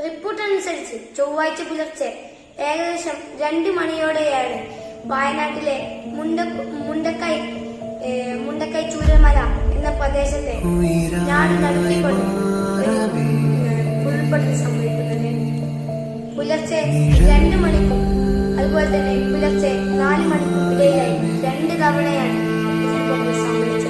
Report അനുസരിച്ച് ചൊവ്വാഴ്ച പുലർച്ചെ ഏകദേശം 2 മണിയോടെയാണ് വയനാട്ടിലെ മുണ്ടക്കൈ ചൂരൽമല എന്ന പ്രദേശത്തെ നാട് നടത്തിക്കൊണ്ട് ഉൾപ്പെടുത്തി സംഭവിക്കുന്നത്. പുലർച്ചെ 2 മണിക്കും അതുപോലെ തന്നെ പുലർച്ചെ 4 മണിക്കും ഇടയിലായി 2 തവണയാണ് സംഭവിച്ചത്.